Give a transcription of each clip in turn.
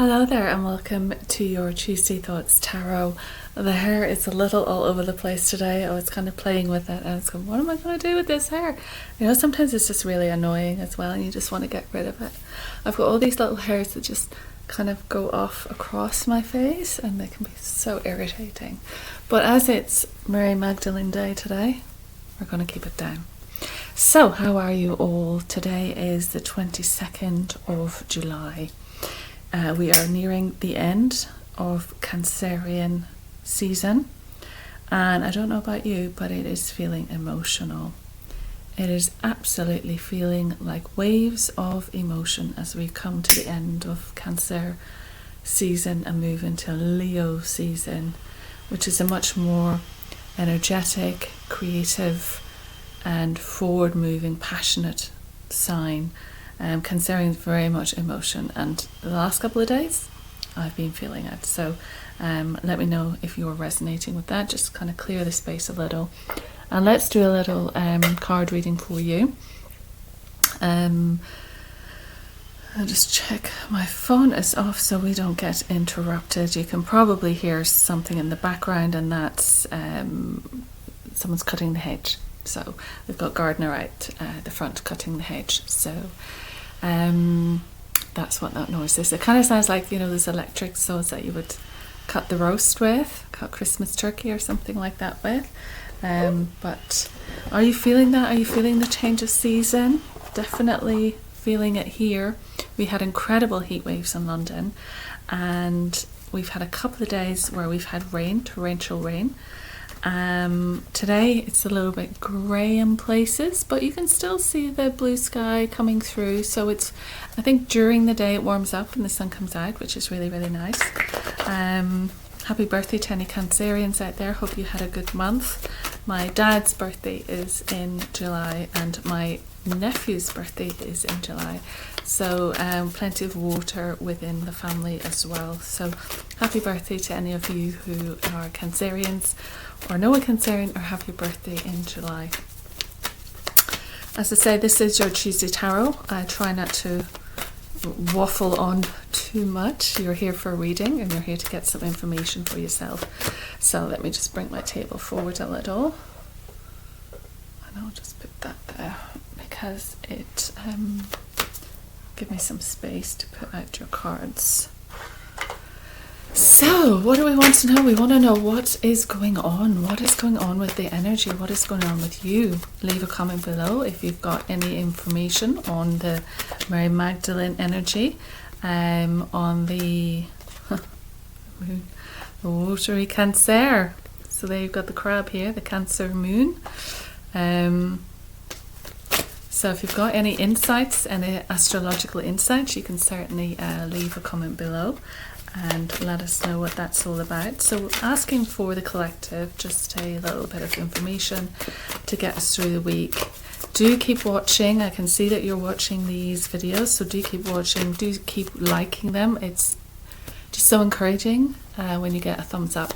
Hello there and welcome to your Tuesday Thoughts Tarot. The hair is a little all over the place today. I was kind of playing with it and I was going, what am I going to do with this hair? You know, sometimes it's just really annoying as well and you just want to get rid of it. I've got all these little hairs that just kind of go off across my face and they can be so irritating. But as it's Mary Magdalene Day today, we're going to keep it down. So, how are you all? Today is the 22nd of July. We are nearing the end of Cancerian season, and I don't know about you, but it is feeling emotional. It is absolutely feeling like waves of emotion as we come to the end of Cancer season and move into Leo season, which is a much more energetic, creative and forward-moving, passionate sign. Cancerian is very much emotion, and the last couple of days I've been feeling it. So let me know if you're resonating with that. Just kind of clear the space a little, and let's do a little card reading for you. I'll just check my phone is off so we don't get interrupted. You can probably hear something in the background, and that's someone's cutting the hedge. So we've got gardener out the front cutting the hedge. So that's what that noise is. It kind of sounds like, you know, those electric saws that you would cut the roast with, cut Christmas turkey or something like that with. But are you feeling that? Are you feeling the change of season? Definitely feeling it here. We had incredible heat waves in London, and we've had a couple of days where we've had rain, torrential rain. Today it's a little bit grey in places, but you can still see the blue sky coming through. So it's, I think during the day it warms up and the sun comes out, which is really, really nice. Happy birthday to any Cancerians out there. Hope you had a good month. My dad's birthday is in July and my nephew's birthday is in July. So plenty of water within the family as well. So happy birthday to any of you who are Cancerians or know a Cancerian or have your birthday in July. As I say, this is your Tuesday Tarot. I try not to waffle on too much. You're here for a reading and you're here to get some information for yourself. So let me just bring my table forward a little. And I'll just put that there because it give me some space to put out your cards. So, what do we want to know? We want to know what is going on. What is going on with the energy? What is going on with you? Leave a comment below if you've got any information on the Mary Magdalene energy, on the moon, the watery Cancer. So there you've got the crab here, the Cancer moon. So if you've got any insights, any astrological insights, you can certainly leave a comment below and let us know what that's all about. So asking for the collective, just a little bit of information to get us through the week. Do keep watching. I can see that you're watching these videos, so do keep watching, do keep liking them. It's just so encouraging when you get a thumbs up.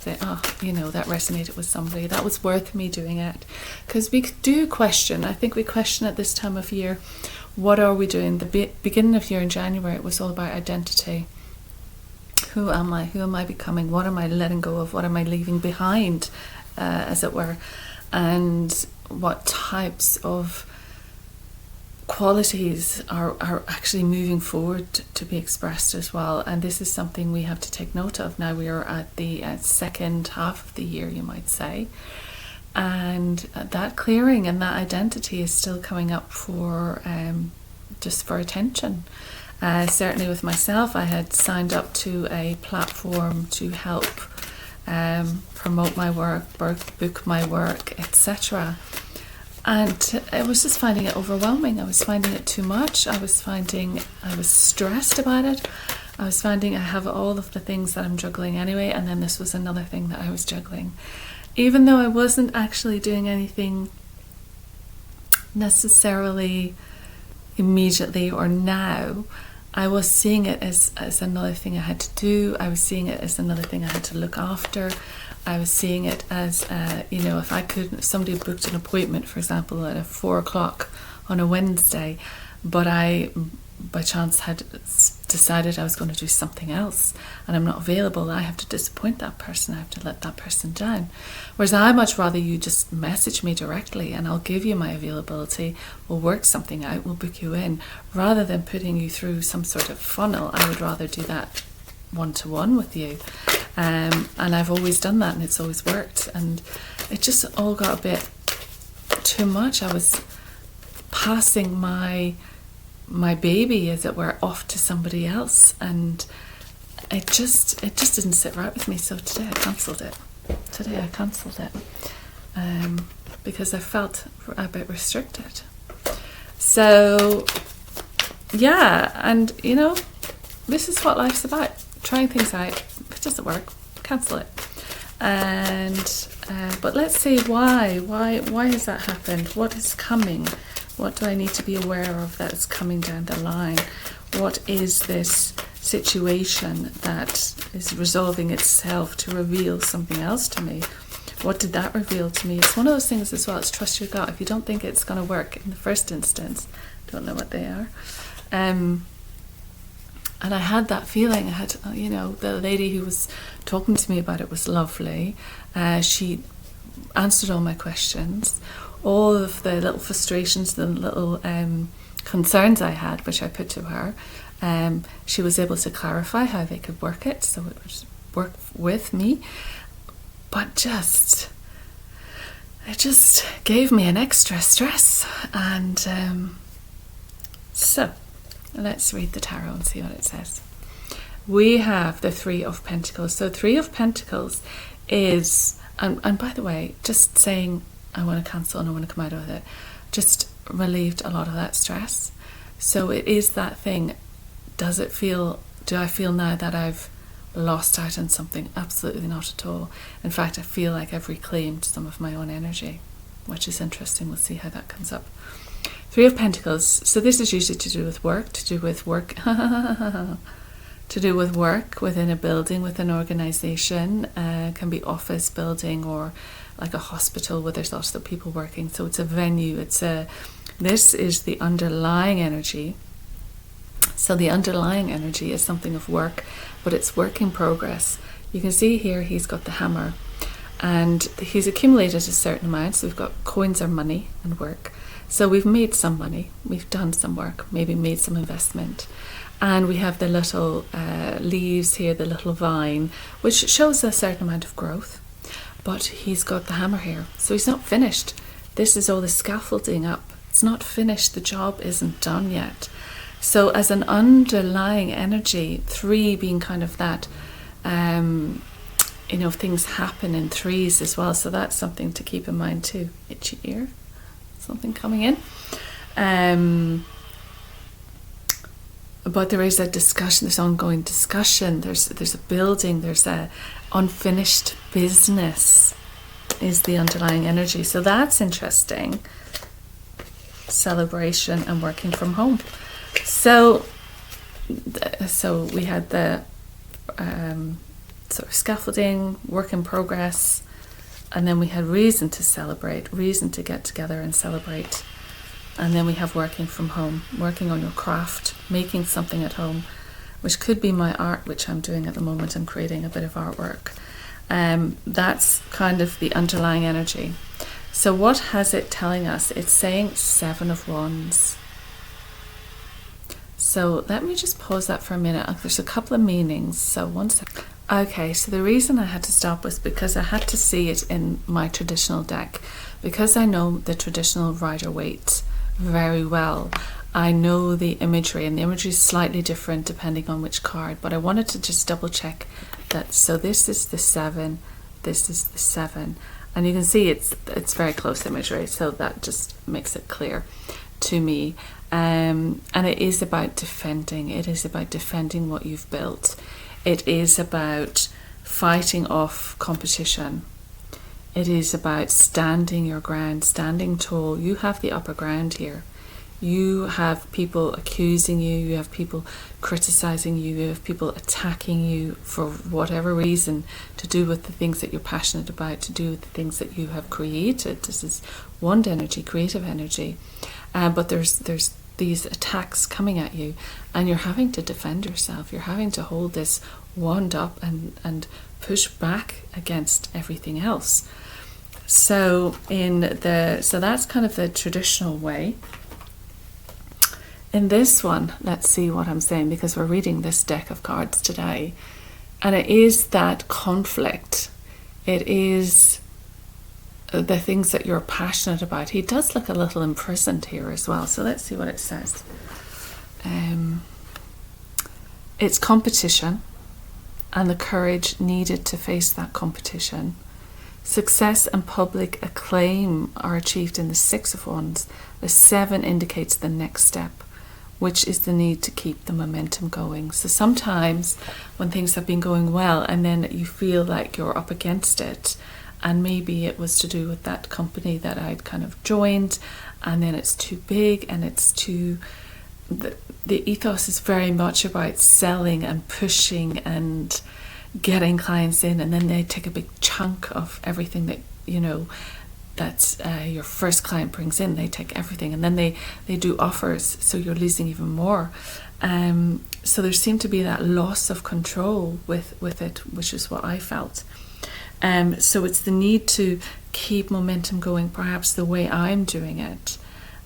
Say, oh, you know, that resonated with somebody, that was worth me doing it. Because we do question, I think we question at this time of year, what are we doing? The beginning of year in January, it was all about identity. Who am I? Who am I becoming? What am I letting go of? What am I leaving behind, as it were? And what types of qualities are actually moving forward to be expressed as well. And this is something we have to take note of. Now we are at the second half of the year, you might say. And that clearing and that identity is still coming up for just for attention. Certainly with myself, I had signed up to a platform to help promote my work, book my work, etc. And I was just finding it overwhelming. I was finding it too much. I was finding I was stressed about it. I was finding I have all of the things that I'm juggling anyway, and then this was another thing that I was juggling. Even though I wasn't actually doing anything necessarily immediately or now, I was seeing it as another thing I had to do. I was seeing it as another thing I had to look after. I was seeing it as, you know, if somebody booked an appointment, for example, at 4 o'clock on a Wednesday, but I by chance had decided I was going to do something else and I'm not available, I have to disappoint that person, I have to let that person down. Whereas I much rather you just message me directly and I'll give you my availability, we'll work something out, we'll book you in, rather than putting you through some sort of funnel. I would rather do that one-to-one with you. And I've always done that and it's always worked. And it just all got a bit too much. I was passing my baby, as it were, off to somebody else, and it just didn't sit right with me. So today I cancelled it. Because I felt a bit restricted. So yeah, and you know, this is what life's about: trying things out. If it doesn't work, cancel it. And but let's see why has that happened? What is coming? What do I need to be aware of that is coming down the line? What is this situation that is resolving itself to reveal something else to me? What did that reveal to me? It's one of those things as well. It's trust your gut. If you don't think it's going to work in the first instance, don't know what they are. And I had that feeling. I had, you know, the lady who was talking to me about it was lovely. She answered all my questions. All of the little frustrations, the little concerns I had, which I put to her, she was able to clarify how they could work it, so it would work with me. But it just gave me an extra stress. And so let's read the tarot and see what it says. We have the Three of Pentacles. So Three of Pentacles is, and by the way, just saying I want to cancel and I want to come out of it, just relieved a lot of that stress. So it is that thing. Do I feel now that I've lost out on something? Absolutely not at all. In fact, I feel like I've reclaimed some of my own energy, which is interesting. We'll see how that comes up. Three of Pentacles. So this is usually to do with work, to do with work within a building, with an organization. Can be office building or like a hospital where there's lots of people working. So it's a venue. This is the underlying energy. So the underlying energy is something of work, but it's work in progress. You can see here he's got the hammer and he's accumulated a certain amount. So we've got coins or money and work. So we've made some money, we've done some work, maybe made some investment. And we have the little leaves here, the little vine, which shows a certain amount of growth. But he's got the hammer here, so he's not finished. This is all the scaffolding up. It's not finished. The job isn't done yet. So as an underlying energy, three being kind of that, you know, things happen in threes as well. So that's something to keep in mind too. Itchy ear, something coming in. But there is a discussion, there's ongoing discussion, there's a building, there's a unfinished business is the underlying energy. So that's interesting. Celebration and working from home. So we had the sort of scaffolding, work in progress, and then we had reason to celebrate, reason to get together and celebrate. And then we have working from home, working on your craft, making something at home, which could be my art, which I'm doing at the moment. I'm creating a bit of artwork. That's kind of the underlying energy. So what has it telling us? It's saying Seven of Wands. So let me just pause that for a minute. There's a couple of meanings. So one second. Okay, so the reason I had to stop was because I had to see it in my traditional deck. Because I know the traditional Rider-Waite very well, I know the imagery, and the imagery is slightly different depending on which card, but I wanted to just double check that. So this is the 7, this is the 7, and you can see it's very close imagery, so that just makes it clear to me. And it is about defending. It is about defending what you've built. It is about fighting off competition. It is about standing your ground, standing tall. You have the upper ground here. You have people accusing you, you have people criticizing you, you have people attacking you for whatever reason, to do with the things that you're passionate about, to do with the things that you have created. This is wand energy, creative energy. But there's these attacks coming at you, and you're having to defend yourself. You're having to hold this wand up and push back against everything else. So that's kind of the traditional way. In this one, let's see what I'm saying, because we're reading this deck of cards today, and it is that conflict. It is the things that you're passionate about. He does look a little imprisoned here as well. So let's see what it says. It's competition and the courage needed to face that competition. Success and public acclaim are achieved in the Six of Wands. The Seven indicates the next step, which is the need to keep the momentum going. So sometimes when things have been going well and then you feel like you're up against it, and maybe it was to do with that company that I'd kind of joined, and then it's too big and it's too... The ethos is very much about selling and pushing and getting clients in, and then they take a big chunk of everything that, you know, that your first client brings in. They take everything, and then they do offers, so you're losing even more. So there seemed to be that loss of control with it, which is what I felt. So it's the need to keep momentum going, perhaps the way I'm doing it,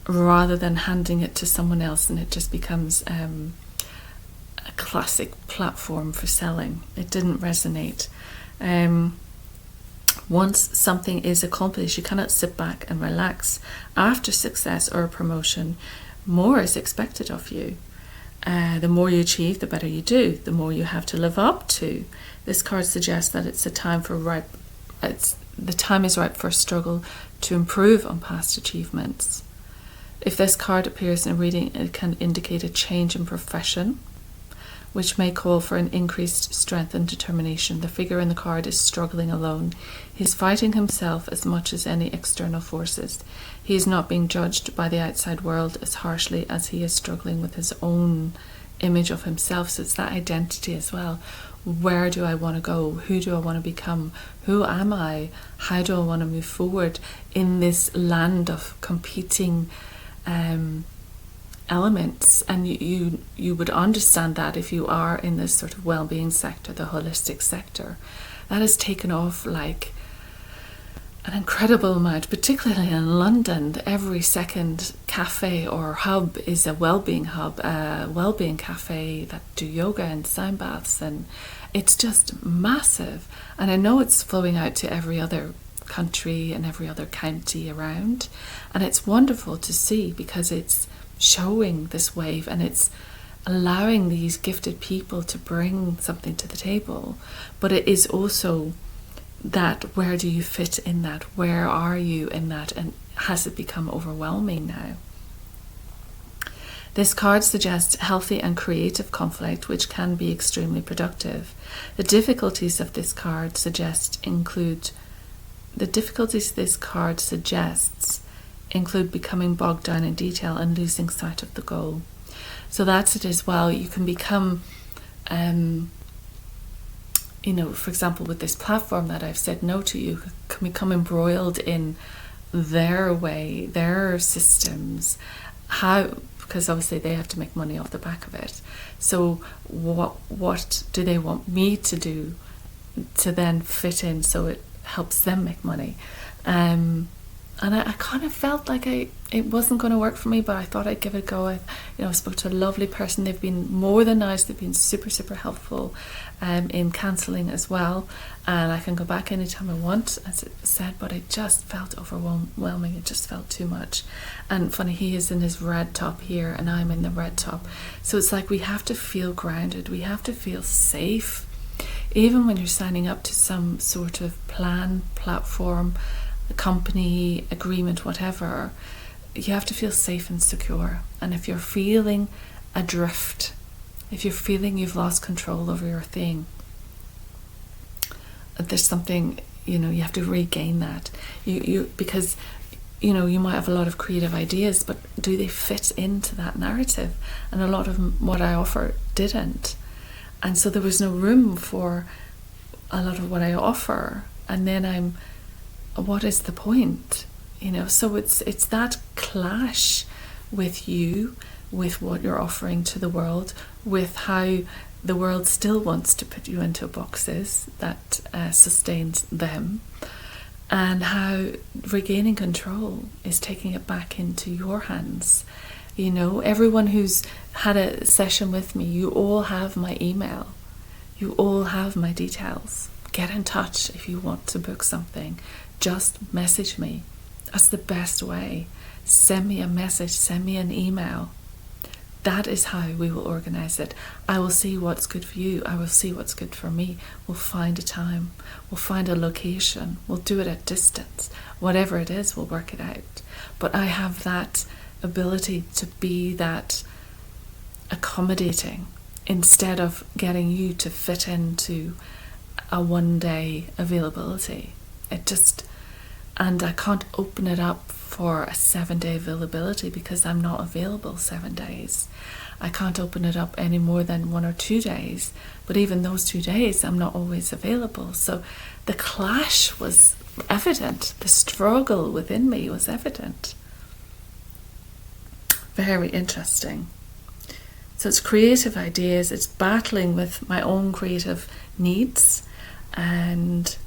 rather than handing it to someone else, and it just becomes a classic platform for selling. It didn't resonate. Once something is accomplished, you cannot sit back and relax. After success or a promotion, more is expected of you. The more you achieve, the better you do, the more you have to live up to. This card suggests that the time is ripe for a struggle to improve on past achievements. If this card appears in a reading, it can indicate a change in profession, which may call for an increased strength and determination. The figure in the card is struggling alone. He's fighting himself as much as any external forces. He is not being judged by the outside world as harshly as he is struggling with his own image of himself. So it's that identity as well. Where do I want to go? Who do I want to become? Who am I? How do I want to move forward in this land of competing elements? And you would understand that if you are in this sort of well-being sector, the holistic sector. That has taken off like an incredible amount, particularly in London. Every second cafe or hub is a well-being hub, a well-being cafe that do yoga and sound baths, and it's just massive. And I know it's flowing out to every other country and every other county around, and it's wonderful to see, because it's showing this wave and it's allowing these gifted people to bring something to the table. But it is also that, where do you fit in that? Where are you in that? And has it become overwhelming now? This card suggests healthy and creative conflict, which can be extremely productive. The difficulties this card suggests include becoming bogged down in detail and losing sight of the goal. So that's it as well. You can become, for example, with this platform that I've said no to, you can become embroiled in their way, their systems, because obviously they have to make money off the back of it. So what do they want me to do to then fit in so it helps them make money? And I kind of felt like it wasn't going to work for me, but I thought I'd give it a go. I spoke to a lovely person. They've been more than nice. They've been super, super helpful in counselling as well. And I can go back anytime I want, as it said, but it just felt overwhelming. It just felt too much. And funny, he is in his red top here and I'm in the red top. So it's like we have to feel grounded. We have to feel safe. Even when you're signing up to some sort of plan, platform, company, agreement, whatever, you have to feel safe and secure. And if you're feeling adrift, if you're feeling you've lost control over your thing, there's something, you have to regain that. Because you might have a lot of creative ideas, but do they fit into that narrative? And a lot of what I offer didn't. And so there was no room for a lot of what I offer. And then what is the point? So it's that clash with you, with what you're offering to the world, with how the world still wants to put you into boxes that sustains them, and how regaining control is taking it back into your hands. You know, everyone who's had a session with me, you all have my email. You all have my details. Get in touch if you want to book something. Just message me. That's the best way. Send me a message, send me an email. That is how we will organise it. I will see what's good for you. I will see what's good for me. We'll find a time. We'll find a location. We'll do it at distance. Whatever it is, we'll work it out. But I have that ability to be that accommodating instead of getting you to fit into a one-day availability. And I can't open it up for a 7-day availability because I'm not available 7 days. I can't open it up any more than 1 or 2 days, but even those 2 days I'm not always available. So the clash was evident. The struggle within me was evident. Very interesting. So it's creative ideas, it's battling with my own creative needs, and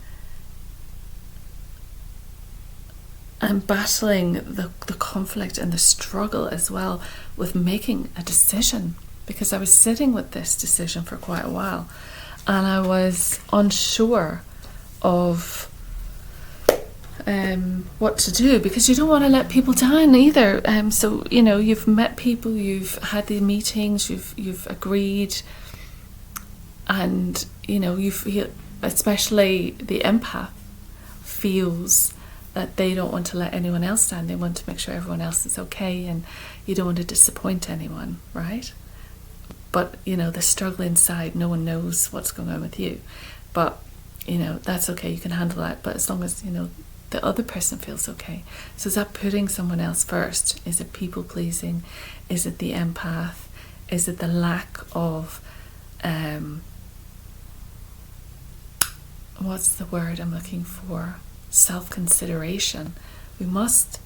I'm battling the conflict and the struggle as well with making a decision, because I was sitting with this decision for quite a while and I was unsure of what to do, because you don't want to let people down either. So you know, you've met people, you've had the meetings, you've agreed, and you know, you feel, especially the empath feels that they don't want to let anyone else down. They want to make sure everyone else is okay, and you don't want to disappoint anyone, right? But you know, the struggle inside, no one knows what's going on with you, but you know, that's okay, you can handle that. But as long as, you know, the other person feels okay. So is that putting someone else first? Is it people pleasing? Is it the empath? Is it the lack of what's the word I'm looking for? Self-consideration. We must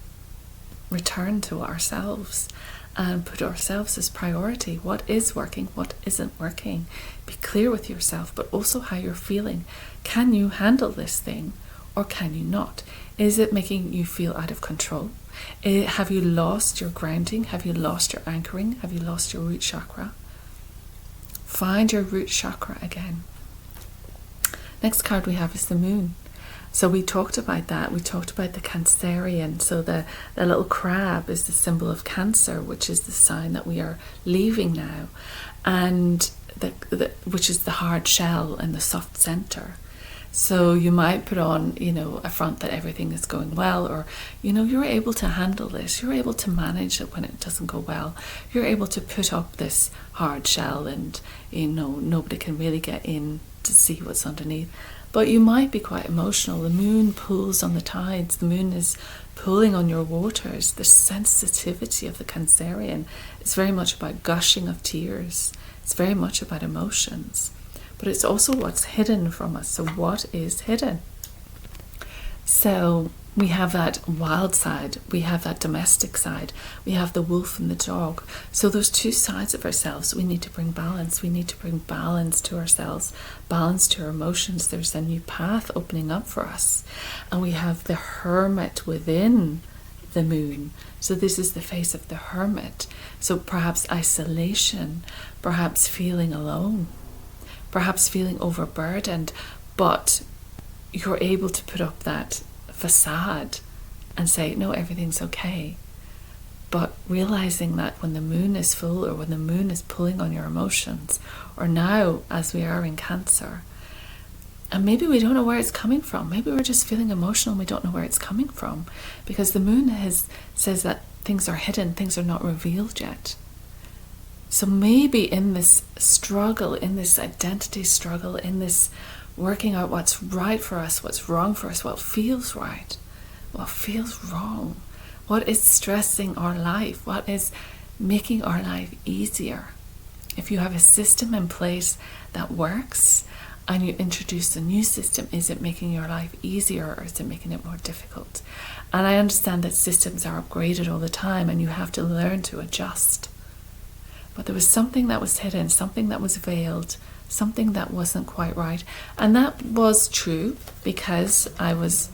return to ourselves and put ourselves as priority. What is working? What isn't working? Be clear with yourself, but also how you're feeling. Can you handle this thing, or can you not? Is it making you feel out of control? Have you lost your grounding? Have you lost your anchoring? Have you lost your root chakra? Find your root chakra again. Next card we have is the moon. So we talked about that. We talked about the Cancerian. So the little crab is the symbol of Cancer, which is the sign that we are leaving now, and which is the hard shell and the soft center. So you might put on, you know, a front that everything is going well, or, you know, you're able to handle this. You're able to manage it when it doesn't go well. You're able to put up this hard shell, and, you know, nobody can really get in to see what's underneath. But you might be quite emotional. The moon pulls on the tides. The moon is pulling on your waters. The sensitivity of the Cancerian is very much about gushing of tears. It's very much about emotions. But it's also what's hidden from us. So what is hidden? So we have that wild side. We have that domestic side. We have the wolf and the dog. So those two sides of ourselves, we need to bring balance. We need to bring balance to ourselves, balance to our emotions. There's a new path opening up for us. And we have the hermit within the moon. So this is the face of the hermit. So perhaps isolation, perhaps feeling alone, perhaps feeling overburdened, but you're able to put up that facade and say, no, everything's okay. But realizing that when the moon is full, or when the moon is pulling on your emotions, or now as we are in Cancer, and maybe we don't know where it's coming from. Maybe we're just feeling emotional and we don't know where it's coming from, because the moon says that things are hidden, things are not revealed yet. So maybe in this struggle, in this identity struggle, in this working out what's right for us, what's wrong for us, what feels right, what feels wrong, what is stressing our life, what is making our life easier. If you have a system in place that works and you introduce a new system, is it making your life easier, or is it making it more difficult? And I understand that systems are upgraded all the time and you have to learn to adjust. but there was something that was hidden, something that was veiled, something that wasn't quite right. And that was true because I was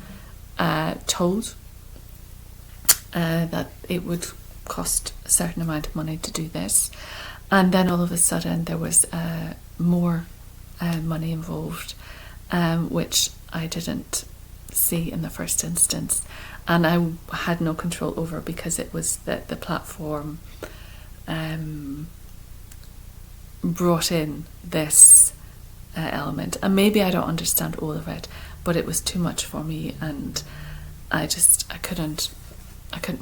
told that it would cost a certain amount of money to do this. And then all of a sudden there was more money involved, which I didn't see in the first instance. And I had no control over, because it was that the platform brought in this element. And maybe I don't understand all of it, but it was too much for me, and I couldn't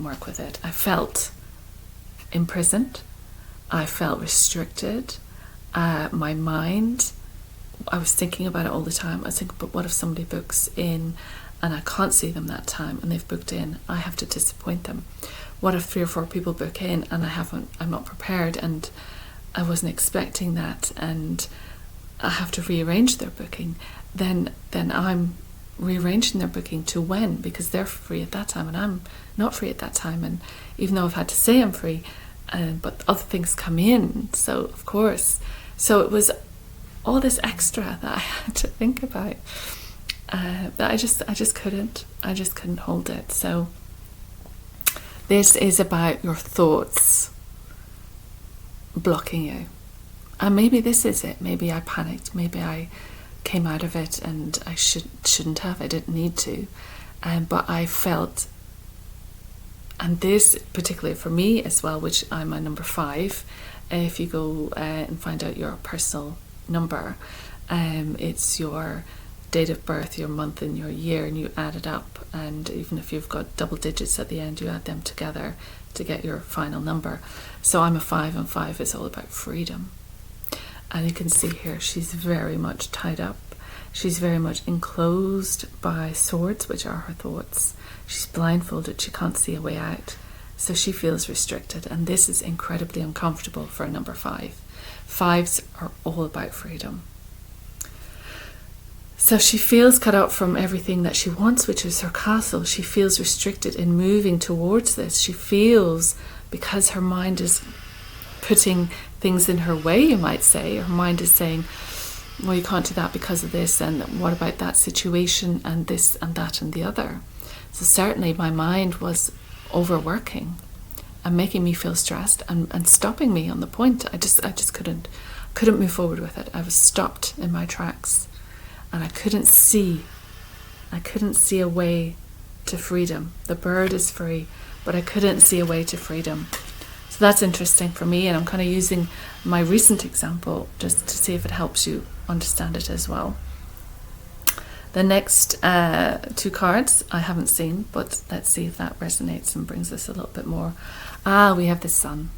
work with it. I felt imprisoned. I felt restricted. My mind, I was thinking about it all the time. I was thinking, but what if somebody books in and I can't see them that time and they've booked in? I have to disappoint them. What if 3 or 4 people book in and I'm not prepared and I wasn't expecting that, and I have to rearrange their booking? Then I'm rearranging their booking to when, because they're free at that time and I'm not free at that time. And even though I've had to say I'm free, but other things come in, so of course. So it was all this extra that I had to think about, that I just couldn't hold it. So this is about your thoughts blocking you. And maybe this is it. Maybe I panicked. Maybe I came out of it and I shouldn't have. I didn't need to. But I felt, and this particularly for me as well, which I'm a number 5, if you go and find out your personal number, it's your date of birth, your month and your year, and you add it up, and even if you've got double digits at the end, you add them together to get your final number. So I'm a 5, and 5 is all about freedom. And you can see here she's very much tied up. She's very much enclosed by swords, which are her thoughts. She's blindfolded. She can't see a way out. So she feels restricted. And this is incredibly uncomfortable for a number 5. 5s are all about freedom. So she feels cut out from everything that she wants, which is her castle. She feels restricted in moving towards this. She feels, because her mind is putting things in her way, you might say. Her mind is saying, well, you can't do that because of this, and what about that situation, and this and that and the other. So certainly my mind was overworking and making me feel stressed and stopping me on the point. I just couldn't move forward with it. I was stopped in my tracks, and I couldn't see a way to freedom. The bird is free, but I couldn't see a way to freedom. So that's interesting for me, and I'm kind of using my recent example just to see if it helps you understand it as well. The next 2 cards I haven't seen, but let's see if that resonates and brings us a little bit more. We have the sun.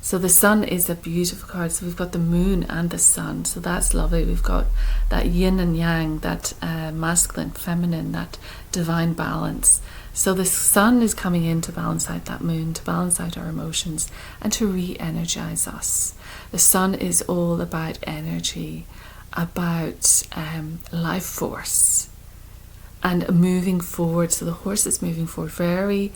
So the sun is a beautiful card. So we've got the moon and the sun. So that's lovely. We've got that yin and yang, that masculine, feminine, that divine balance. So the sun is coming in to balance out that moon, to balance out our emotions and to re-energize us. The sun is all about energy, about life force and moving forward. So the horse is moving forward, very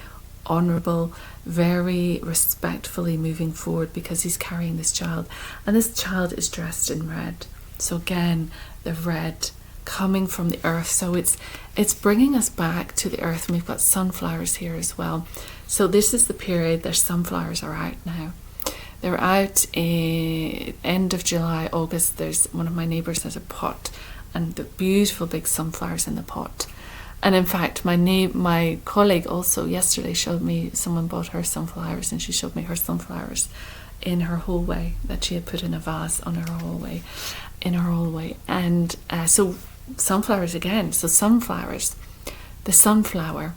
honourable, very respectfully moving forward, because he's carrying this child, and this child is dressed in red. So again, the red coming from the earth. So it's bringing us back to the earth, and we've got sunflowers here as well. So this is the period their sunflowers are out now. They're out in end of July, August. There's one of my neighbours has a pot, and the beautiful big sunflowers in the pot. And in fact, my colleague also yesterday showed me, someone bought her sunflowers, and she showed me her sunflowers in her hallway that she had put in a vase on her hallway, And so sunflowers again. So sunflowers, the sunflower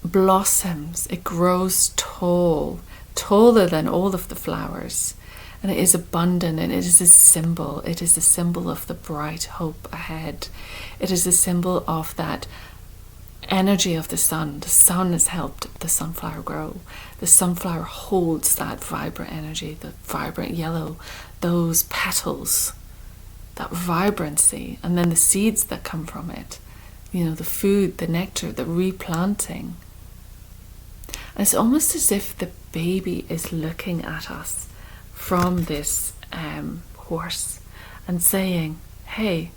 blossoms. It grows tall, taller than all of the flowers. And it is abundant, and it is a symbol. It is a symbol of the bright hope ahead. It is a symbol of that energy of the sun. The sun has helped the sunflower grow. The sunflower holds that vibrant energy, the vibrant yellow, those petals, that vibrancy, and then the seeds that come from it. You know, the food, the nectar, the replanting. And it's almost as if the baby is looking at us from this horse and saying, hey,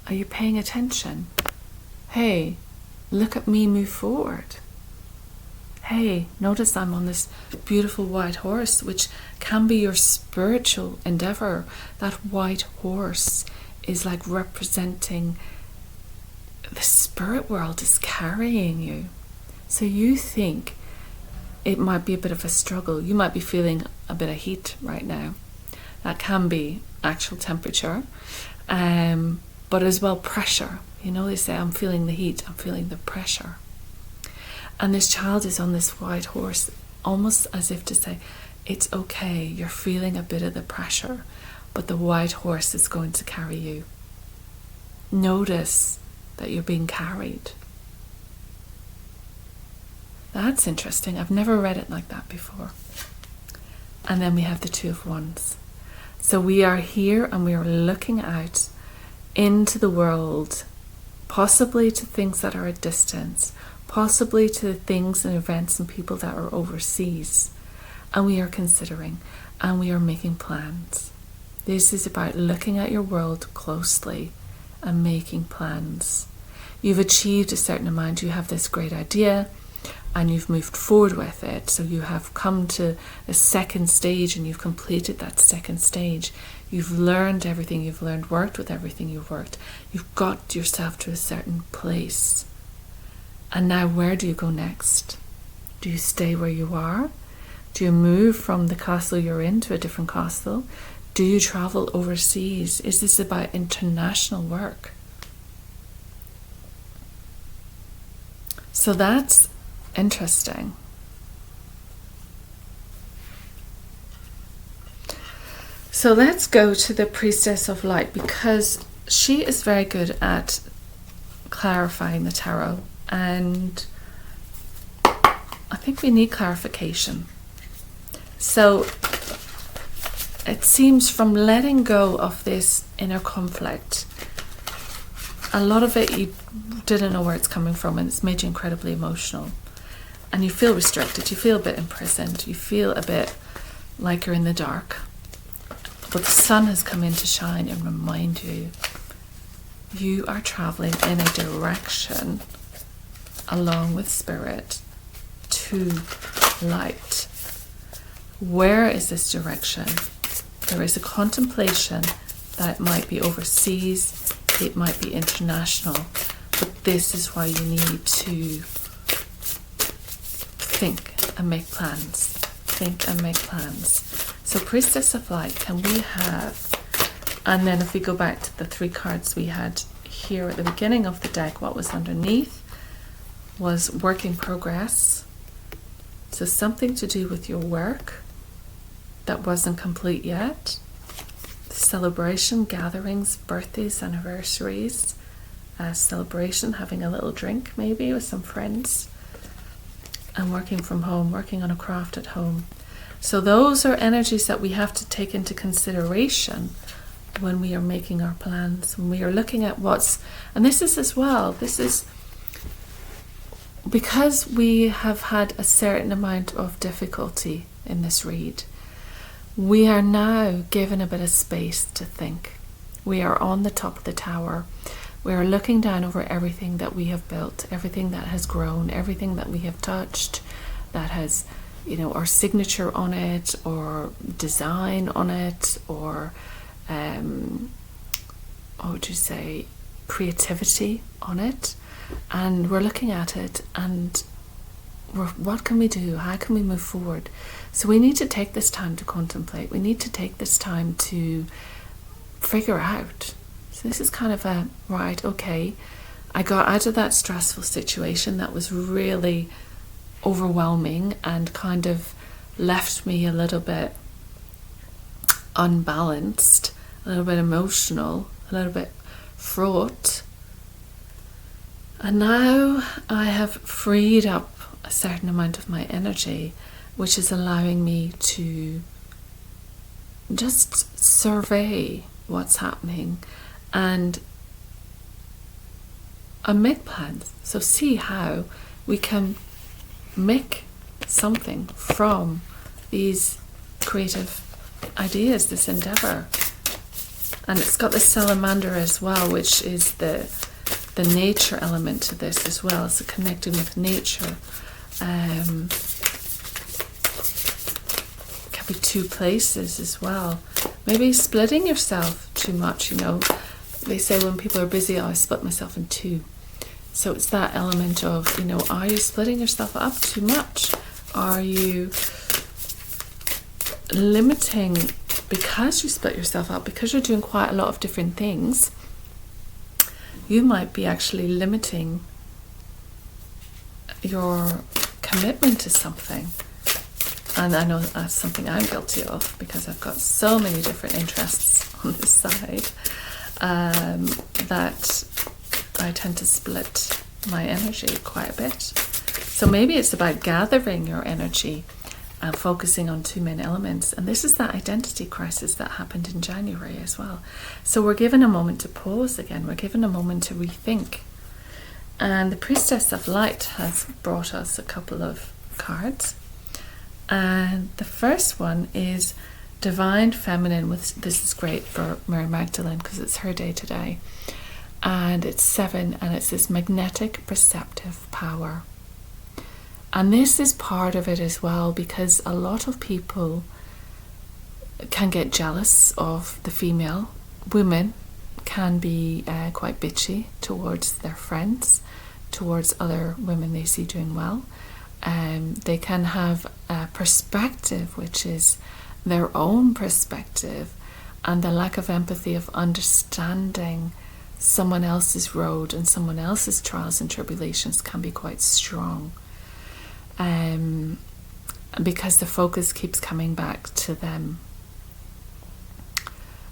are you paying attention? Hey, look at me move forward. Hey, notice I'm on this beautiful white horse, which can be your spiritual endeavor. That white horse is like representing the spirit world is carrying you. So you think it might be a bit of a struggle. You might be feeling a bit of heat right now. That can be actual temperature, but as well pressure. You know, they say, I'm feeling the heat, I'm feeling the pressure. And this child is on this white horse, almost as if to say, it's okay, you're feeling a bit of the pressure, but the white horse is going to carry you. Notice that you're being carried. That's interesting. I've never read it like that before. And then we have the Two of Wands. So we are here and we are looking out into the world, possibly to things that are at distance, possibly to things and events and people that are overseas. And we are considering and we are making plans. This is about looking at your world closely and making plans. You've achieved a certain amount, you have this great idea and you've moved forward with it. So you have come to a second stage and you've completed that second stage. You've learned everything you've learned, worked with everything you've worked. You've got yourself to a certain place. And now where do you go next? Do you stay where you are? Do you move from the castle you're in to a different castle? Do you travel overseas? Is this about international work? So that's interesting. So let's go to the Priestess of Light, because she is very good at clarifying the tarot, and I think we need clarification. So it seems from letting go of this inner conflict, a lot of it you didn't know where it's coming from, and it's made you incredibly emotional. And you feel restricted, you feel a bit imprisoned, you feel a bit like you're in the dark. But the sun has come in to shine and remind you, you are traveling in a direction along with spirit to light. Where is this direction? There is a contemplation that it might be overseas, it might be international, but this is why you need to think and make plans. Think and make plans. So Priestess of Light, can we have, and then if we go back to the 3 cards we had here at the beginning of the deck, what was underneath was work in progress. So something to do with your work that wasn't complete yet. Celebration, gatherings, birthdays, anniversaries, celebration, having a little drink maybe with some friends, and working from home, working on a craft at home. So those are energies that we have to take into consideration when we are making our plans, when we are looking at what's, and this is as well, this is because we have had a certain amount of difficulty in this read. We are now given a bit of space to think. We are on the top of the tower. We are looking down over everything that we have built, everything that has grown, everything that we have touched, that has, you know, our signature on it, or design on it, or what would you say, creativity on it. And we're looking at it and what can we do? How can we move forward? So we need to take this time to contemplate. We need to take this time to figure out. So this is kind of a, right, okay, I got out of that stressful situation that was really overwhelming and kind of left me a little bit unbalanced, a little bit emotional, a little bit fraught. And now I have freed up a certain amount of my energy, which is allowing me to just survey what's happening and make plans. So see how we can make something from these creative ideas, this endeavor. And it's got the salamander as well, which is the nature element to this as well. So connecting with nature. Can be two places as well. Maybe splitting yourself too much, you know. They say when people are busy, I split myself in two. So it's that element of, you know, are you splitting yourself up too much? Are you limiting, because you split yourself up, because you're doing quite a lot of different things, you might be actually limiting your commitment to something. And I know that's something I'm guilty of, because I've got so many different interests on this side, that I tend to split my energy quite a bit. So maybe it's about gathering your energy and focusing on two main elements. And this is that identity crisis that happened in January as well. So we're given a moment to pause again. We're given a moment to rethink. And the Priestess of Light has brought us a couple of cards. And the first one is Divine Feminine. This is great for Mary Magdalene because it's her day today. And it's 7, and it's this magnetic perceptive power. And this is part of it as well, because a lot of people can get jealous of the female. Women can be quite bitchy towards their friends, towards other women they see doing well. They can have a perspective which is their own perspective, and the lack of empathy of understanding someone else's road and someone else's trials and tribulations can be quite strong. Because the focus keeps coming back to them.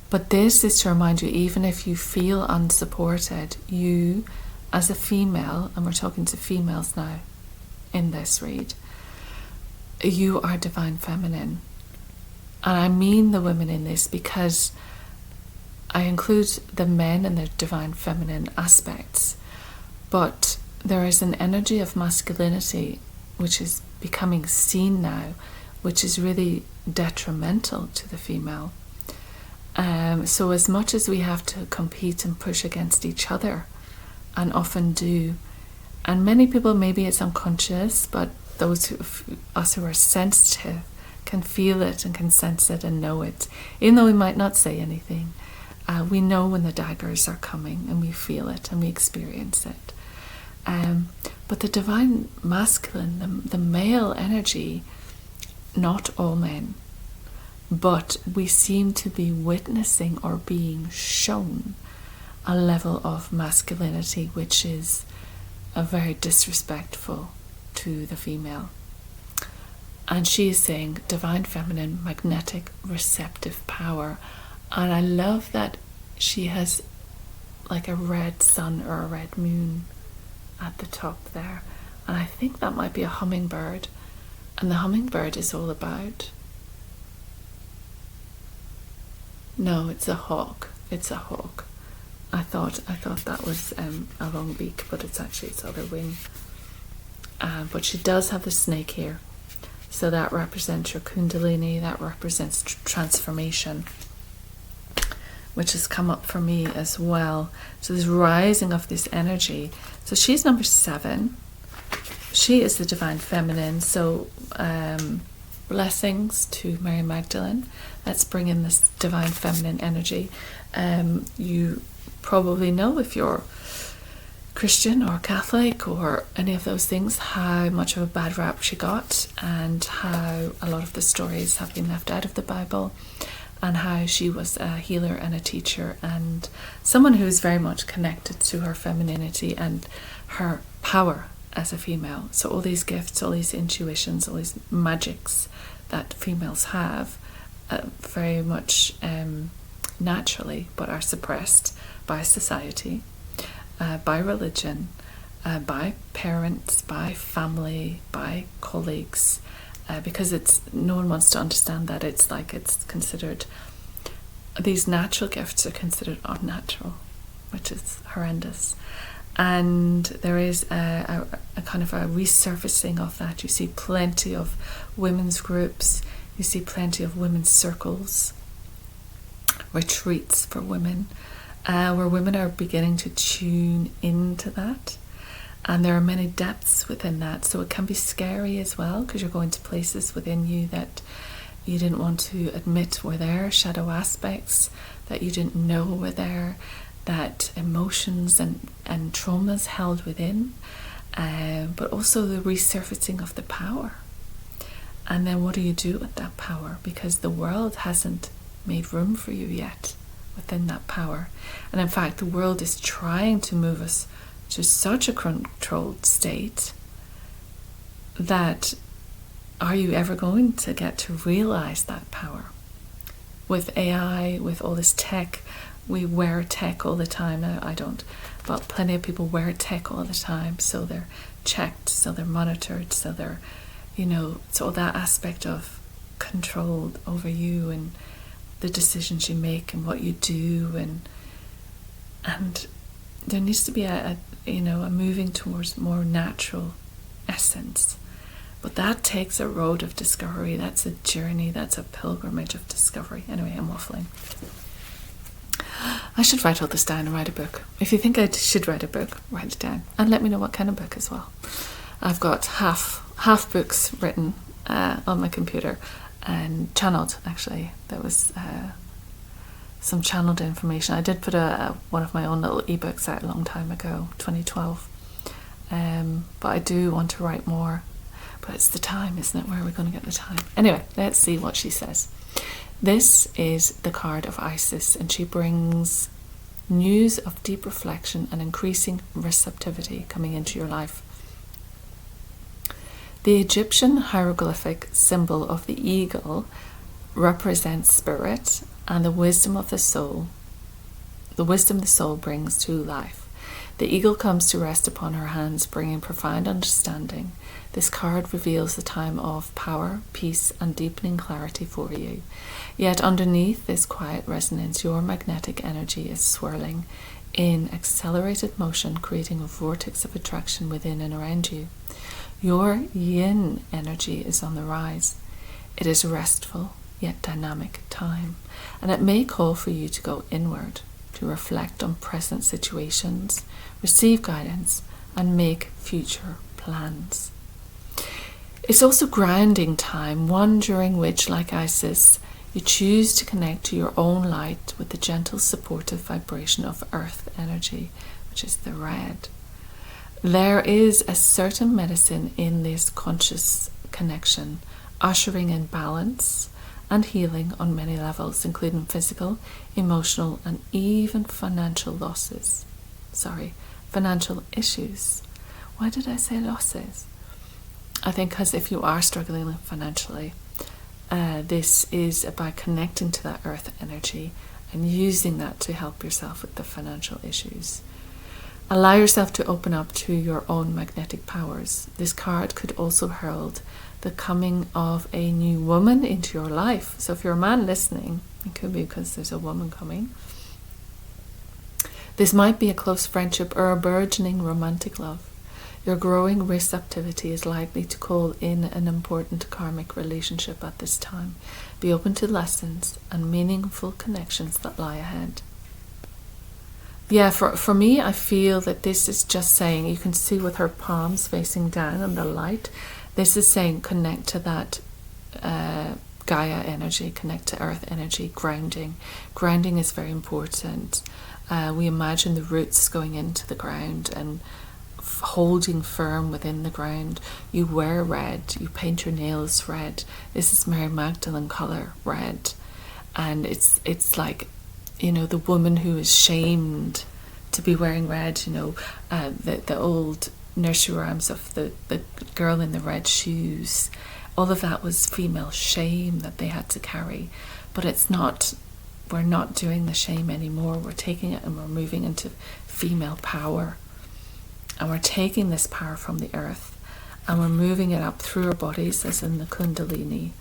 But this is to remind you, even if you feel unsupported, you as a female, and we're talking to females now in this read, you are divine feminine. And I mean the women in this because I include the men in their divine feminine aspects, but there is an energy of masculinity which is becoming seen now, which is really detrimental to the female. So as much as we have to compete and push against each other, and often do, and many people, maybe it's unconscious, but those of us who are sensitive can feel it and can sense it and know it. Even though we might not say anything, we know when the daggers are coming, and we feel it and we experience it. But the divine masculine, the male energy, not all men, but we seem to be witnessing or being shown a level of masculinity which is very disrespectful to the female. And she is saying divine feminine, magnetic, receptive power. And I love that she has like a red sun or a red moon at the top there. And I think that might be a hummingbird. And the hummingbird is all about... No, it's a hawk. It's a hawk. I thought that was a long beak, but it's actually its other wing. But she does have the snake here. So that represents your kundalini, that represents transformation, which has come up for me as well. So this rising of this energy. So she's number 7. She is the divine feminine. So blessings to Mary Magdalene. Let's bring in this divine feminine energy. You probably know, if you're Christian or Catholic or any of those things, how much of a bad rap she got, and how a lot of the stories have been left out of the Bible, and how she was a healer and a teacher and someone who is very much connected to her femininity and her power as a female. So all these gifts, all these intuitions, all these magics that females have, very much naturally, but are suppressed by society, by religion, by parents, by family, by colleagues, because no one wants to understand that it's considered, these natural gifts are considered unnatural, which is horrendous. And there is a kind of a resurfacing of that. You see plenty of women's groups, you see plenty of women's circles, retreats for women, where women are beginning to tune into that. And there are many depths within that, so it can be scary as well, because you're going to places within you that you didn't want to admit were there, shadow aspects that you didn't know were there, that emotions and traumas held within, but also the resurfacing of the power. And then what do you do with that power? Because the world hasn't made room for you yet within that power. And in fact, the world is trying to move us to such a controlled state that are you ever going to get to realize that power? With AI, with all this tech, we wear tech all the time. Now, I don't, but plenty of people wear tech all the time, so they're checked, so they're monitored, so they're, so that aspect of control over you and the decisions you make and what you do, and there needs to be a moving towards more natural essence. But that takes a road of discovery. That's a journey. That's a pilgrimage of discovery. Anyway, I'm waffling. I should write all this down and write a book. If you think I should write a book, write it down. And let me know what kind of book as well. I've got half books written on my computer and channeled, actually. There was some channeled information. I did put one of my own little ebooks out a long time ago, 2012. But I do want to write more. But it's the time, isn't it? Where are we going to get the time? Anyway, let's see what she says. This is the card of Isis, and she brings news of deep reflection and increasing receptivity coming into your life. The Egyptian hieroglyphic symbol of the eagle represents spirit and the wisdom of the soul. The wisdom the soul brings to life. The eagle comes to rest upon her hands, bringing profound understanding. This card reveals the time of power, peace, and deepening clarity for you. Yet underneath this quiet resonance, your magnetic energy is swirling in accelerated motion, creating a vortex of attraction within and around you. Your yin energy is on the rise. It is a restful, yet dynamic time, and it may call for you to go inward, to reflect on present situations, receive guidance, and make future plans. It's also grounding time, one during which, like Isis, you choose to connect to your own light with the gentle, supportive vibration of earth energy, which is the red. There is a certain medicine in this conscious connection, ushering in balance and healing on many levels, including physical, emotional, and even financial issues. Why did I say losses? I think because if you are struggling financially, this is about connecting to that earth energy and using that to help yourself with the financial issues. Allow yourself to open up to your own magnetic powers. This card could also herald the coming of a new woman into your life. So if you're a man listening, it could be because there's a woman coming. This might be a close friendship or a burgeoning romantic love. Your growing receptivity is likely to call in an important karmic relationship at this time. Be open to lessons and meaningful connections that lie ahead. Yeah, for me, I feel that this is just saying, you can see with her palms facing down and the light, this is saying connect to that Gaia energy, connect to earth energy, grounding. Grounding is very important. We imagine the roots going into the ground and holding firm within the ground. You wear red, you paint your nails red. This is Mary Magdalene colour, red. And it's like, the woman who is shamed to be wearing red, the old nursery rhymes of the girl in the red shoes. All of that was female shame that they had to carry. But we're not doing the shame anymore. We're taking it and we're moving into female power. And we're taking this power from the earth and we're moving it up through our bodies, as in the Kundalini.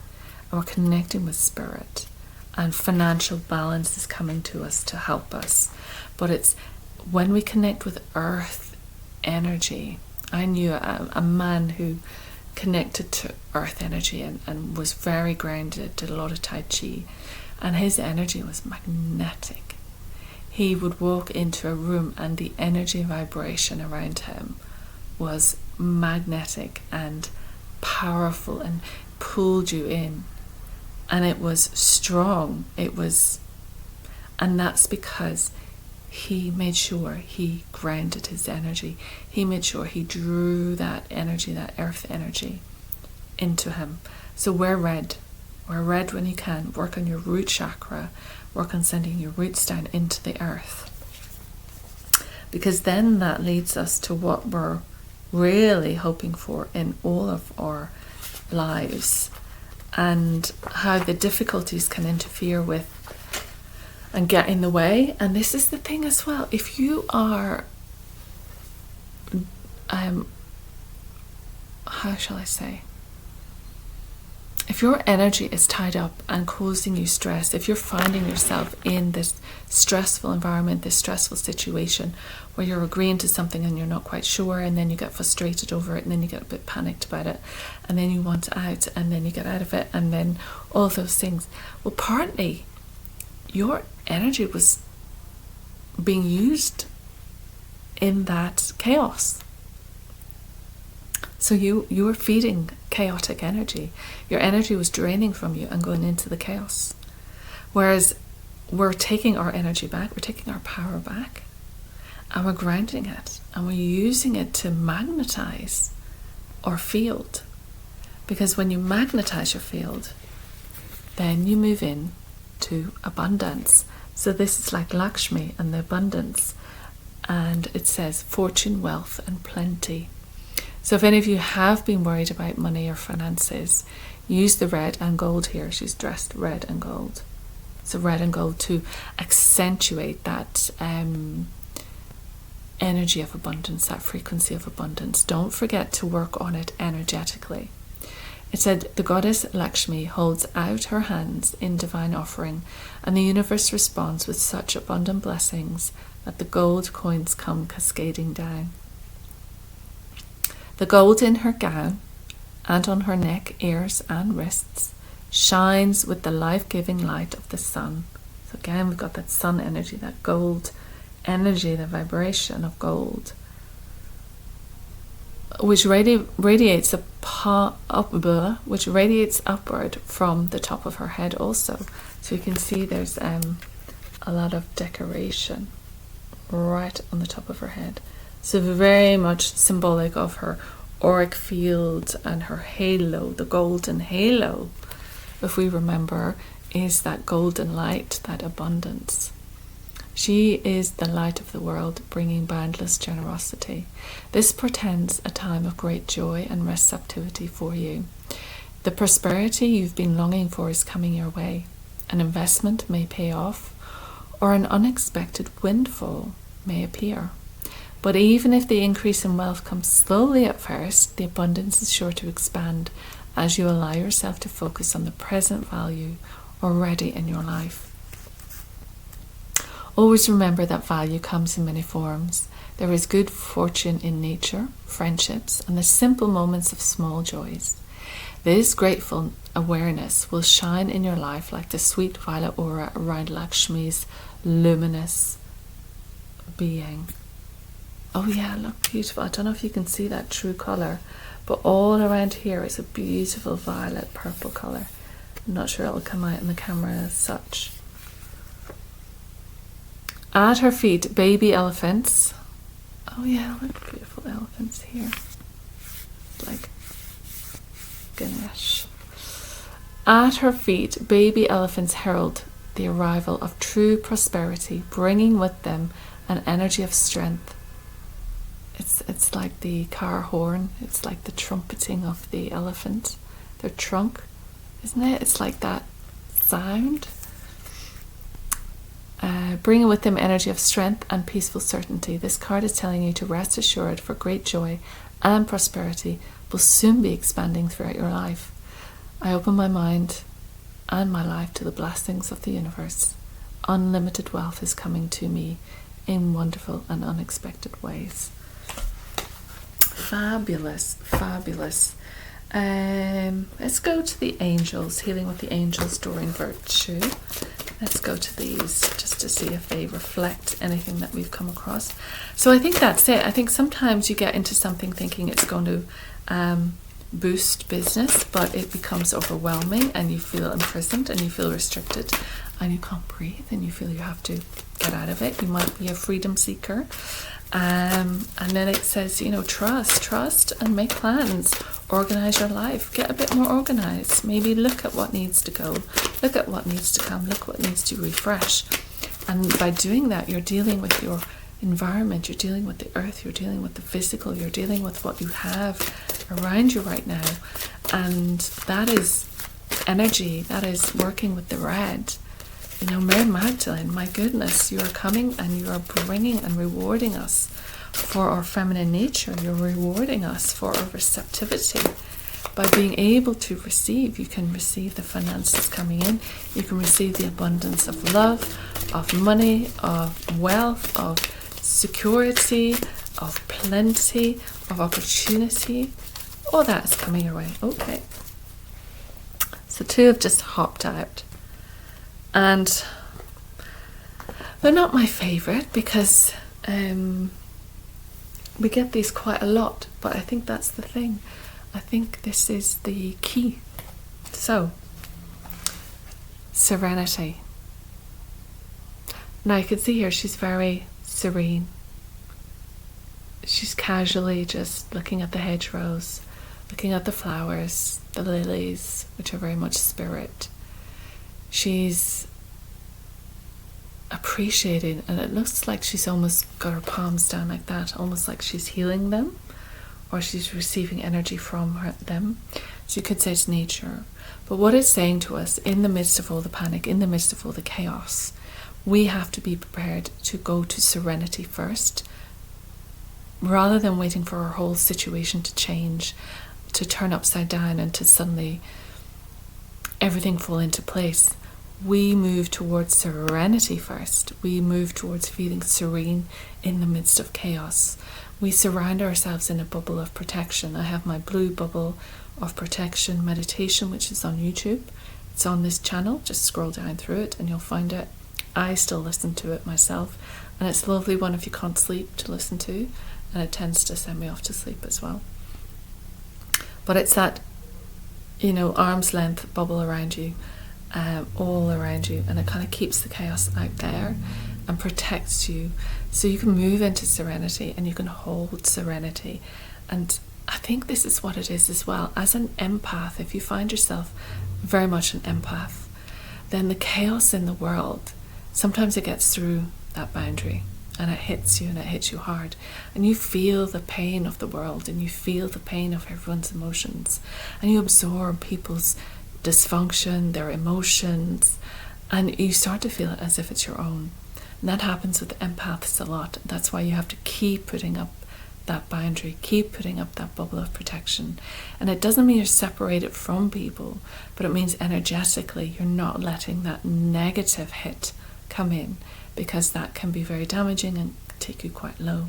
And we're connecting with spirit. And financial balance is coming to us to help us. But it's when we connect with earth energy. I knew a man who connected to earth energy and was very grounded, did a lot of Tai Chi, and his energy was magnetic. He would walk into a room and the energy vibration around him was magnetic and powerful and pulled you in, and it was strong. And that's because he made sure he grounded his energy. He made sure he drew that energy, that earth energy, into him. So wear red. Wear red when you can. Work on your root chakra. Work on sending your roots down into the earth. Because then that leads us to what we're really hoping for in all of our lives, and how the difficulties can interfere with and get in the way. And this is the thing as well. If you are, how shall I say? If your energy is tied up and causing you stress, if you're finding yourself in this stressful environment, this stressful situation where you're agreeing to something and you're not quite sure, and then you get frustrated over it, and then you get a bit panicked about it, and then you want out, and then you get out of it, and then all those things. Well, partly your energy was being used in that chaos. So you were feeding chaotic energy. Your energy was draining from you and going into the chaos. Whereas we're taking our energy back, we're taking our power back, and we're grounding it, and we're using it to magnetize our field. Because when you magnetize your field, then you move in to abundance. So this is like Lakshmi and the abundance, and it says fortune, wealth, and plenty. So if any of you have been worried about money or finances, use the red and gold here. She's dressed red and gold. So red and gold to accentuate that energy of abundance, that frequency of abundance. Don't forget to work on it energetically. It said the goddess Lakshmi holds out her hands in divine offering, and the universe responds with such abundant blessings that the gold coins come cascading down. The gold in her gown and on her neck, ears and wrists shines with the life-giving light of the sun. So again, we've got that sun energy, that gold energy, the vibration of gold, which radiates upward from the top of her head also. So you can see there's a lot of decoration right on the top of her head. So very much symbolic of her auric field and her halo, the golden halo, if we remember, is that golden light, that abundance. She is the light of the world, bringing boundless generosity. This portends a time of great joy and receptivity for you. The prosperity you've been longing for is coming your way. An investment may pay off, or an unexpected windfall may appear. But even if the increase in wealth comes slowly at first, the abundance is sure to expand as you allow yourself to focus on the present value already in your life. Always remember that value comes in many forms. There is good fortune in nature, friendships, and the simple moments of small joys. This grateful awareness will shine in your life like the sweet violet aura around Lakshmi's luminous being. Oh yeah, look, beautiful. I don't know if you can see that true colour, but all around here is a beautiful violet purple colour. I'm not sure it will come out in the camera as such. At her feet, baby elephants. Oh yeah, look, beautiful elephants here. Like Ganesh. At her feet, baby elephants herald the arrival of true prosperity, bringing with them an energy of strength. It's like the car horn. It's like the trumpeting of the elephant, their trunk, isn't it? It's like that sound. Bringing with them energy of strength and peaceful certainty. This card is telling you to rest assured, for great joy and prosperity will soon be expanding throughout your life. I open my mind and my life to the blessings of the universe. Unlimited wealth is coming to me in wonderful and unexpected ways. Fabulous, fabulous. Let's go to the angels, healing with the angels, Doreen Virtue. Let's go to these just to see if they reflect anything that we've come across. So I think that's it. I think sometimes you get into something thinking it's going to boost business, but it becomes overwhelming and you feel imprisoned and you feel restricted and you can't breathe and you feel you have to get out of it. You might be a freedom seeker. And then it says, trust and make plans, organize your life, get a bit more organized, maybe look at what needs to go, look at what needs to come, look what needs to refresh. And by doing that, you're dealing with your environment, you're dealing with the earth, you're dealing with the physical, you're dealing with what you have around you right now. And that is energy, that is working with the red. Mary Magdalene, my goodness, you are coming and you are bringing and rewarding us for our feminine nature. You're rewarding us for our receptivity. By being able to receive, you can receive the finances coming in. You can receive the abundance of love, of money, of wealth, of security, of plenty, of opportunity. All that is coming your way. Okay. So 2 have just hopped out. And they're not my favourite because we get these quite a lot, but I think that's the thing. I think this is the key. So, serenity. Now you can see here she's very serene. She's casually just looking at the hedgerows, looking at the flowers, the lilies, which are very much spirit. She's appreciating, and it looks like she's almost got her palms down like that, almost like she's healing them or she's receiving energy from them. So you could say it's nature. But what it's saying to us, in the midst of all the panic, in the midst of all the chaos, we have to be prepared to go to serenity first, rather than waiting for our whole situation to change, to turn upside down and to suddenly everything fall into place. We move towards serenity first. We move towards feeling serene in the midst of chaos. We surround ourselves in a bubble of protection. I have my blue bubble of protection meditation, which is on YouTube. It's on this channel. Just scroll down through it and you'll find it. I still listen to it myself, and it's a lovely one if you can't sleep to listen to, and it tends to send me off to sleep as well. But it's that, arm's length bubble around you. All around you, and it kind of keeps the chaos out there and protects you, so you can move into serenity and you can hold serenity. And I think this is what it is as well. As an empath, if you find yourself very much an empath, then the chaos in the world, sometimes it gets through that boundary and it hits you, and it hits you hard, and you feel the pain of the world and you feel the pain of everyone's emotions, and you absorb people's dysfunction, their emotions, and you start to feel it as if it's your own. And that happens with empaths a lot. That's why you have to keep putting up that boundary, keep putting up that bubble of protection. And it doesn't mean you're separated from people, but it means energetically you're not letting that negative hit come in, because that can be very damaging and take you quite low.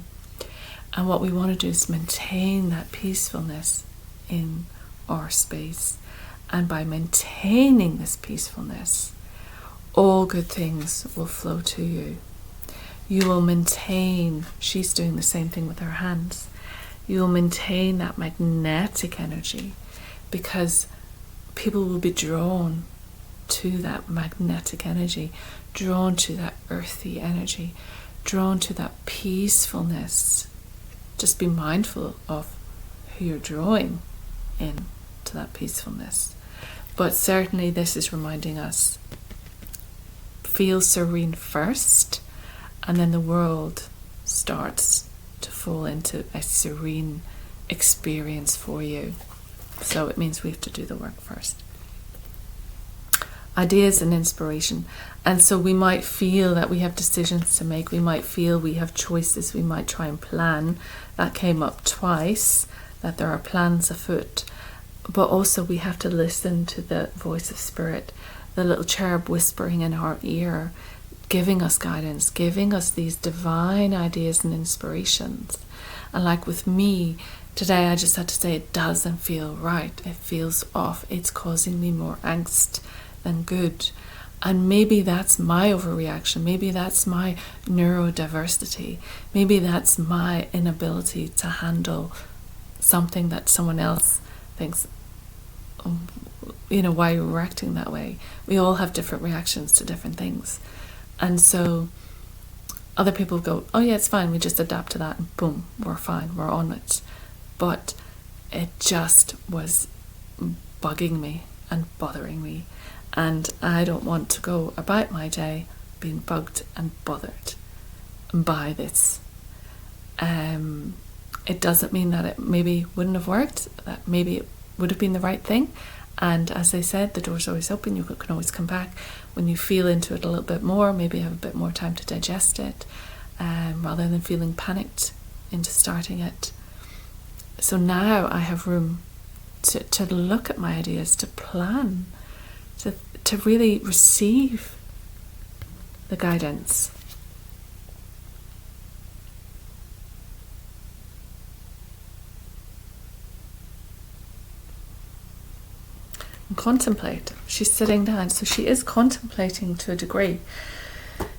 And what we want to do is maintain that peacefulness in our space. And by maintaining this peacefulness, all good things will flow to you. You will maintain, she's doing the same thing with her hands, you will maintain that magnetic energy, because people will be drawn to that magnetic energy, drawn to that earthy energy, drawn to that peacefulness. Just be mindful of who you're drawing in to that peacefulness. But certainly this is reminding us, feel serene first, and then the world starts to fall into a serene experience for you. So it means we have to do the work first. Ideas and inspiration. And so we might feel that we have decisions to make. We might feel we have choices. We might try and plan. That came up twice, that there are plans afoot. But also we have to listen to the voice of spirit, the little cherub whispering in our ear, giving us guidance, giving us these divine ideas and inspirations. And like with me, Today I just had to say it doesn't feel right. It feels off. It's causing me more angst than good. And maybe that's my overreaction. Maybe that's my neurodiversity. Maybe that's my inability to handle something that someone else thinks, why you're acting that way. We all have different reactions to different things. And so other people go, oh yeah, it's fine. We just adapt to that and boom, we're fine. We're on it. But it just was bugging me and bothering me. And I don't want to go about my day being bugged and bothered by this. It doesn't mean that it maybe wouldn't have worked, that maybe it would have been the right thing. And as I said, the door's always open. You can always come back when you feel into it a little bit more, maybe have a bit more time to digest it, rather than feeling panicked into starting it. So now I have room to look at my ideas, to plan, to really receive the guidance. And contemplate. She's sitting down, so she is contemplating to a degree.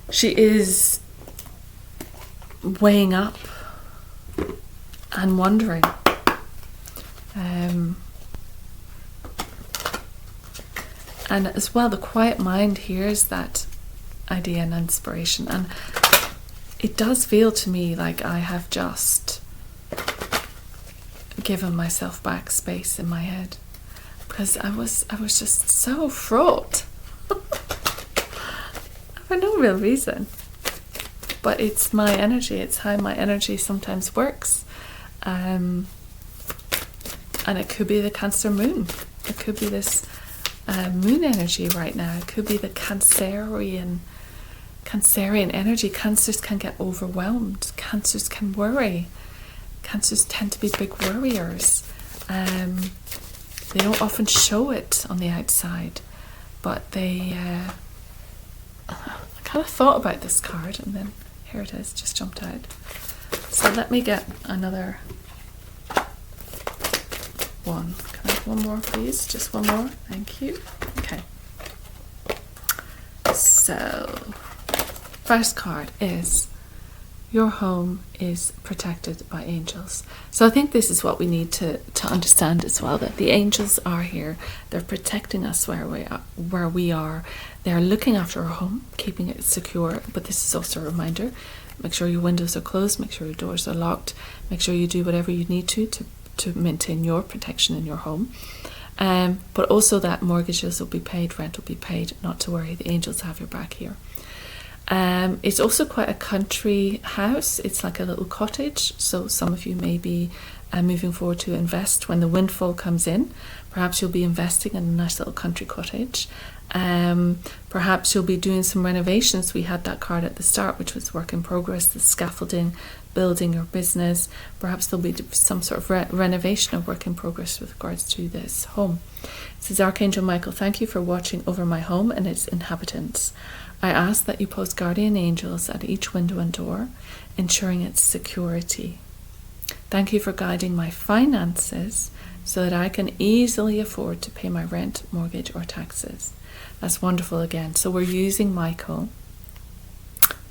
She is weighing up and wondering. And as well, the quiet mind hears that idea and inspiration, and it does feel to me like I have just given myself back space in my head, because I was just so fraught for no real reason. But it's my energy. It's how my energy sometimes works. And it could be the Cancer moon. It could be this moon energy right now. It could be the Cancerian energy. Cancers can get overwhelmed. Cancers can worry. Cancers tend to be big worriers. They don't often show it on the outside, but they... I kind of thought about this card, and then here it is, just jumped out. So let me get another one. Can I have one more, please? Just one more. Thank you. Okay. So, first card is your home is protected by angels. So I think this is what we need to understand as well, that the angels are here. They're protecting us where we are. They're looking after our home, keeping it secure. But this is also a reminder: make sure your windows are closed, make sure your doors are locked, make sure you do whatever you need to maintain your protection in your home. But also that mortgages will be paid, rent will be paid, not to worry, the angels have your back here. It's also quite a country house. It's like a little cottage, so some of you may be moving forward to invest when the windfall comes in. Perhaps you'll be investing in a nice little country cottage. Perhaps you'll be doing some renovations. We had that card at the start, which was work in progress, the scaffolding, building your business. Perhaps there'll be some sort of renovation or work in progress with regards to this home. It says, Archangel Michael, thank you for watching over my home and its inhabitants. I ask that you post guardian angels at each window and door, ensuring its security. Thank you for guiding my finances so that I can easily afford to pay my rent, mortgage, or taxes. That's wonderful again. So we're using Michael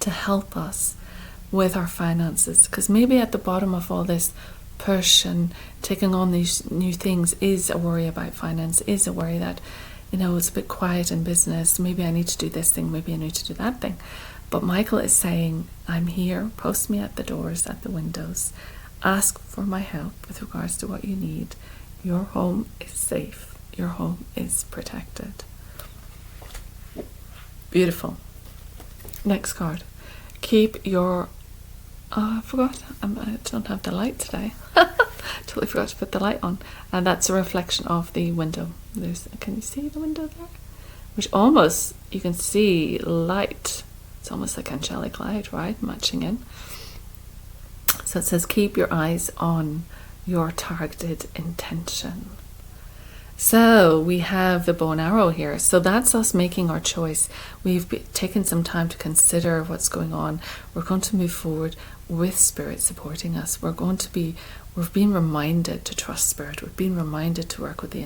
to help us with our finances, because maybe at the bottom of all this push and taking on these new things is a worry about finance, is a worry that, it's a bit quiet in business. Maybe I need to do this thing, maybe I need to do that thing. But Michael is saying, I'm here, post me at the doors, at the windows, ask for my help with regards to what you need. Your home is safe. Your home is protected. Beautiful. Next card. Keep your... Oh, I forgot. I don't have the light today. Totally forgot to put the light on. And that's a reflection of the window. Can you see the window there? Which almost, you can see light. It's almost like angelic light, right? Matching in. So it says, keep your eyes on your targeted intention. So we have the bow and arrow here. So that's us making our choice. We've taken some time to consider what's going on. We're going to move forward with Spirit supporting us. We're going to be We've been reminded to trust Spirit. We've been reminded to work with the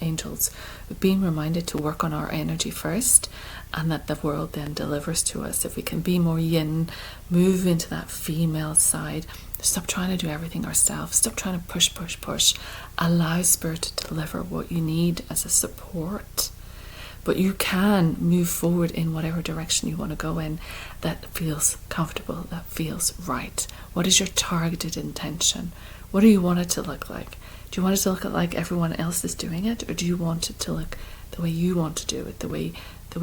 angels. We've been reminded to work on our energy first, and that the world then delivers to us. If we can be more yin, move into that female side, stop trying to do everything ourselves, stop trying to push. Allow Spirit to deliver what you need as a support. But you can move forward in whatever direction you want to go in that feels comfortable, that feels right. What is your targeted intention? What do you want it to look like? Do you want it to look like everyone else is doing it? Or do you want it to look the way you want to do it, the way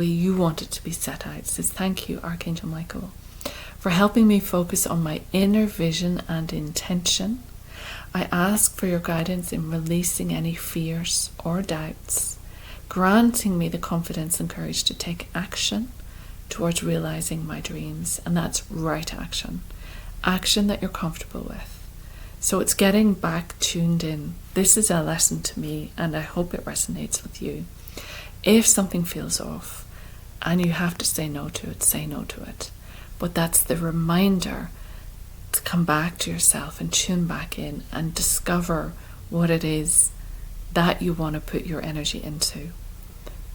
you want it to be set out? It says, thank you, Archangel Michael, for helping me focus on my inner vision and intention. I ask for your guidance in releasing any fears or doubts, granting me the confidence and courage to take action towards realizing my dreams. And that's right action that you're comfortable with. So it's getting back tuned in. This is a lesson to me, and I hope it resonates with you. If something feels off and you have to say no to it, say no to it. But that's the reminder to come back to yourself and tune back in and discover what it is that you want to put your energy into.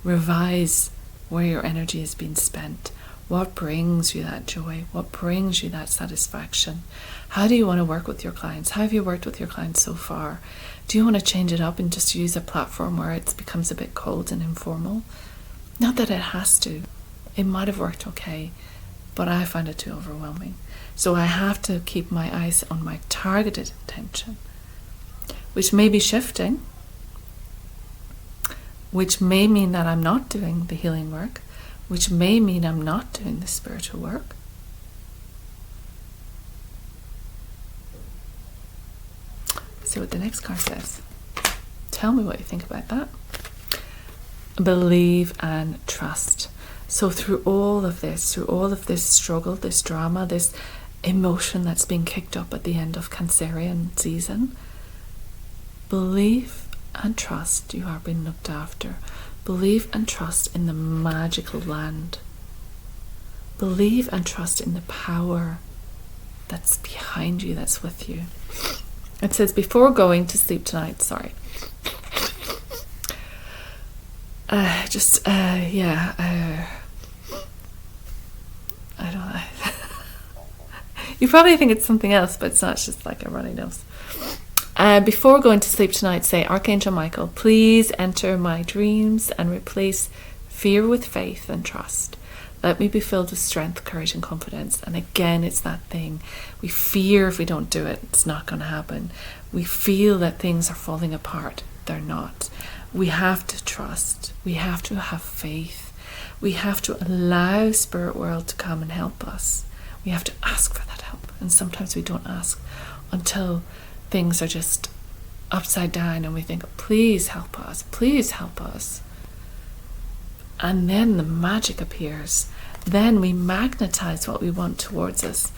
Revise where your energy has been spent. What brings you that joy? What brings you that satisfaction? How do you want to work with your clients? How have you worked with your clients so far? Do you want to change it up and just use a platform where it becomes a bit cold and informal? Not that it has to. It might have worked okay, but I find it too overwhelming. So I have to keep my eyes on my targeted intention, which may be shifting, which may mean that I'm not doing the healing work, which may mean I'm not doing the spiritual work. See what the next card says. Tell me what you think about that. Believe and trust. So through all of this struggle, this drama, this emotion that's being kicked up at the end of Cancerian season, believe and trust you are being looked after. Believe and trust in the magical land. Believe and trust in the power that's behind you, that's with you. It says, before going to sleep tonight, I don't know. You probably think it's something else, but it's not. It's just like a runny nose. Before going to sleep tonight, say, Archangel Michael, please enter my dreams and replace fear with faith and trust. Let me be filled with strength, courage, and confidence. And again, it's that thing. We fear if we don't do it, it's not going to happen. We feel that things are falling apart. They're not. We have to trust. We have to have faith. We have to allow Spirit World to come and help us. We have to ask for that help. And sometimes we don't ask until things are just upside down and we think, please help us, please help us. And then the magic appears. Then we magnetize what we want towards us.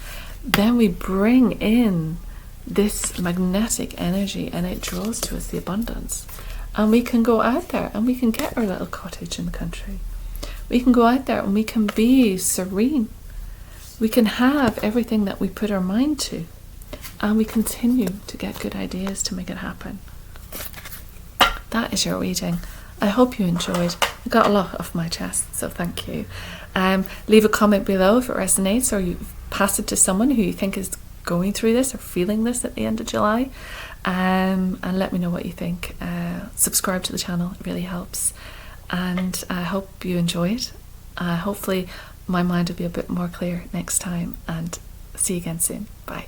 Then we bring in this magnetic energy and it draws to us the abundance. And we can go out there and we can get our little cottage in the country. We can go out there and we can be serene. We can have everything that we put our mind to. And we continue to get good ideas to make it happen. That is your reading. I hope you enjoyed. I got a lot off my chest, so thank you. Leave a comment below if it resonates, or you pass it to someone who you think is going through this or feeling this at the end of July. And let me know what you think. Subscribe to the channel, it really helps. And I hope you enjoyed. Hopefully my mind will be a bit more clear next time, and see you again soon. Bye.